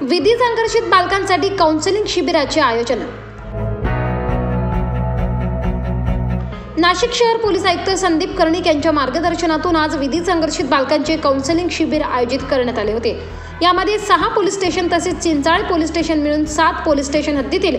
विधी संघर्षित बालकांसाठी काउन्सिलिंग शिबिराचे आयोजन। नाशिक शहर पोलीस आयुक्त संदीप कर्णिक यांच्या मार्गदर्शनातून आज विधी संघर्षित बालकांचे काउन्सिलिंग शिबिर आयोजित करण्यात आले होते। यामध्ये 6 पोलीस स्टेशन तसेच चिंचाळे पोलीस स्टेशन मिळून 7 पोलीस स्टेशन हद्दीतील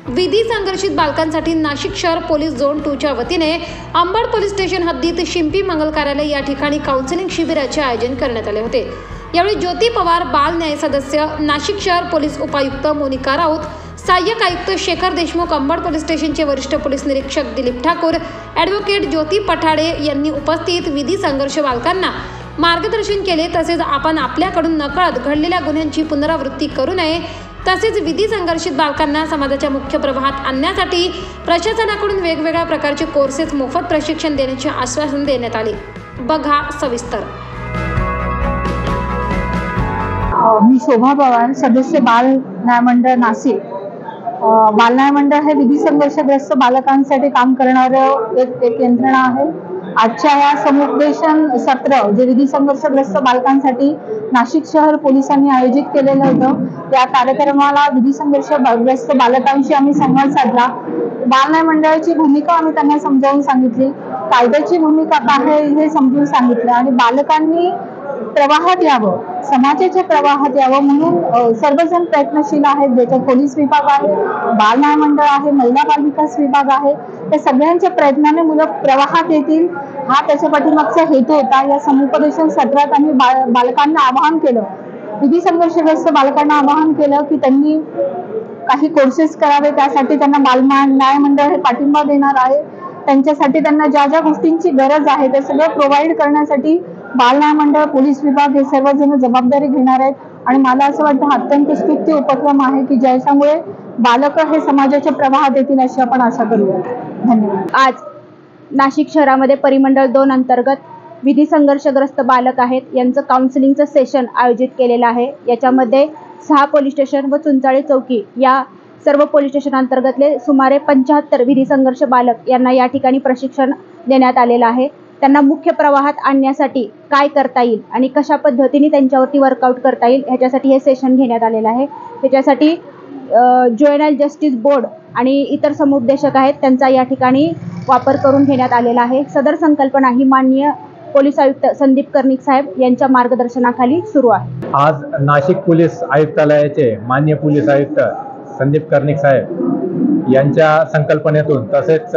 विधी संघर्षित बालकांसाठी नाशिक शहर पोलीस झोन 2 च्या वतीने अंबड पोलीस स्टेशन हद्दीत शिंपी मंगल कार्यालय या ठिकाणी काउन्सिलिंग शिबिराचे आयोजन करण्यात आले होते। यावेळी ज्योती पवार, बाल न्याय सदस्य, नाशिक शहर पोलीस उपायुक्त मोनिका राऊत, सहाय्यक आयुक्त शेखर देशमुख, अंबड पोलीस स्टेशनचे वरिष्ठ पोलीस निरीक्षक दिलीप ठाकूर, ॲडव्होकेट ज्योती पठाडे यांनी उपस्थित विधी संघर्ष बालकांना मार्गदर्शन केले। तसेच आपण आपल्याकडून नकळत घडलेल्या गुन्ह्यांची पुनरावृत्ती करू नये, तसेच विधी संघर्षित बालकांना समाजाच्या मुख्य प्रवाहात आणण्यासाठी प्रशासनाकडून वेगवेगळ्या प्रकारचे कोर्सेस मोफत प्रशिक्षण देण्याचे आश्वासन देण्यात आले। बघा सविस्तर। मी शोभा पवार, सदस्य बाल न्याय मंडळ नाशिक। बाल न्याय मंडळ हे विधी संघर्षग्रस्त बालकांसाठी काम करणारं एक यंत्रणा आहे। आजच्या या समुपदेशन सत्र जे विधी संघर्षग्रस्त बालकांसाठी नाशिक शहर पोलिसांनी आयोजित केलेलं होतं, त्या कार्यक्रमाला विधी संघर्षग्रस्त बालकांशी आम्ही संवाद साधला। बाल न्याय मंडळाची भूमिका आम्ही त्यांना समजावून सांगितली, कायद्याची भूमिका काय आहे हे समजून सांगितलं आणि बालकांनी प्रवाहात यावं, समाजाच्या प्रवाहात यावं म्हणून सर्वजण प्रयत्नशील आहेत। ज्याच्यात पोलीस विभाग आहे, बाल न्याय मंडळ आहे, महिला बाल विकास विभाग आहे, त्या सगळ्यांच्या प्रयत्नाने मुलं प्रवाहात येतील हा त्याच्या पाठीमागचा हेतू होता। या समुपदेशन सत्रात आम्ही बालकांना आवाहन केलं, विधी संघर्षग्रस्त बालकांना आवाहन केलं की त्यांनी काही कोर्सेस करावे। त्यासाठी त्यांना बाल न्याय मंडळ हे पाठिंबा देणार आहे। त्यांच्यासाठी त्यांना ज्या ज्या गोष्टींची गरज आहे ते सगळं प्रोव्हाइड करण्यासाठी बाल न्याय मंडळ, पोलीस विभाग हे सर्वजण जबाबदारी घेणार आहेत आणि मला असं वाटतं अत्यंत स्तुत्य उपक्रम आहे की ज्याच्यामुळे बालक हे समाजाच्या प्रवाहात येतील अशी आपण आशा करूया। धन्यवाद। आज नाशिक शहरामध्ये परिमंडळ 2 अंतर्गत विधी संघर्षग्रस्त बालक आहेत यांचं काउन्सिलिंगचं सेशन आयोजित केलेलं आहे। याच्यामध्ये 6 पोलीस स्टेशन व चिंचाळे चौकी या सर्व पोलीस स्टेशन अंतर्गतले सुमारे 75 विधी संघर्ष बालक यांना या ठिकाणी प्रशिक्षण देण्यात आलेलं आहे। त्यांना मुख्य प्रवाहात आणण्यासाठी काय करता येईल आणि कशा पद्धतीने त्यांच्यावरती वर्कआउट करता येईल ह्याच्यासाठी हे सेशन घेण्यात आलेलं आहे। त्याच्यासाठी ज्युव्हेनाइल जस्टिस बोर्ड आणि इतर समुपदेशक आहेत त्यांचा या ठिकाणी वापर करून घेण्यात आलेला आहे। सदर संकल्पना ही माननीय पोलीस आयुक्त संदीप कर्णिक साहेब यांच्या मार्गदर्शनाखाली सुरू आहे। आज नाशिक पोलीस आयुक्तालयाचे माननीय पोलीस आयुक्त संदीप कर्णिक साहेब यांच्या संकल्पनेतून तसेच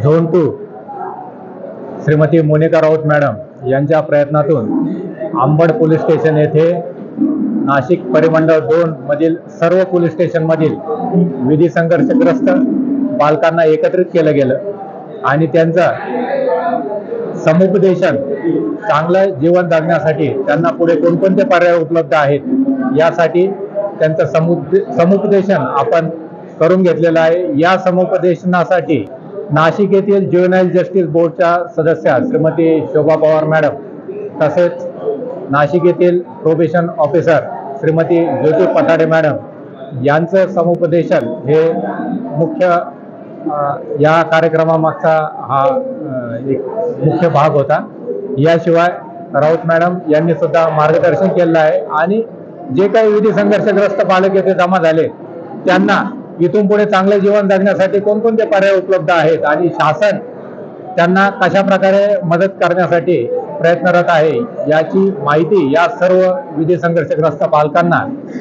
झोन 2 श्रीमती मोनिका राऊत मॅडम यांच्या प्रयत्नातून अंबड पोलीस स्टेशन येथे नाशिक परिमंडळ 2 मधील सर्व पोलीस स्टेशनमधील विधी संघर्षग्रस्त बालकांना एकत्रित केलं गेलं आणि त्यांचं समुपदेशन चांगलं जीवन जगण्यासाठी त्यांना पुढे कोणकोणते पर्याय उपलब्ध आहेत यासाठी त्यांचं समुपदेशन आपण करून घेतलेलं आहे। या समुपदेशनासाठी नाशिक येथील ज्युव्हेनाइल जस्टिस बोर्डच्या सदस्य श्रीमती शोभा पवार मॅडम तसेच नाशिक येथील प्रोबेशन ऑफिसर श्रीमती ज्योती पठाडे मॅडम यांचं समुपदेशन हे मुख्य या कार्यक्रमामागचा हा एक मुख्य भाग होता। याशिवाय राऊत मॅडम यांनी सुद्धा मार्गदर्शन केलेलं आहे आणि जे काही विधी संघर्षग्रस्त बालक येथे जमा झाले त्यांना इथून पुढे चांगले जीवन जगण्यासाठी कोणकोणते पर्याय उपलब्ध आहेत आणि शासन त्यांना कशा प्रकारे मदत करण्यासाठी प्रयत्नरत आहे याची माहिती या सर्व विधी संघर्षग्रस्त बालकांना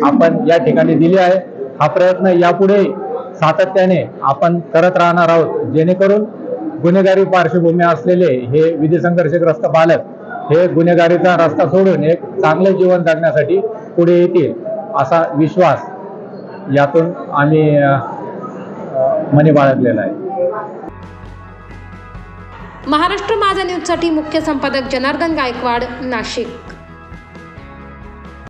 आपण या ठिकाणी दिली आहे। हा प्रयत्न यापुढे सातत्याने आपण करत राहणार आहोत जेणेकरून गुन्हेगारी पार्श्वभूमी असलेले हे विधी संघर्षग्रस्त बालक हे गुन्हेगारीचा रस्ता सोडून एक चांगले जीवन जगण्यासाठी पुढे येतील असा विश्वास यातून आम्ही मनी बाळगलेला आहे। महाराष्ट्र माझा न्यूजसाठी मुख्य संपादक जनार्दन गायकवाड, नाशिक।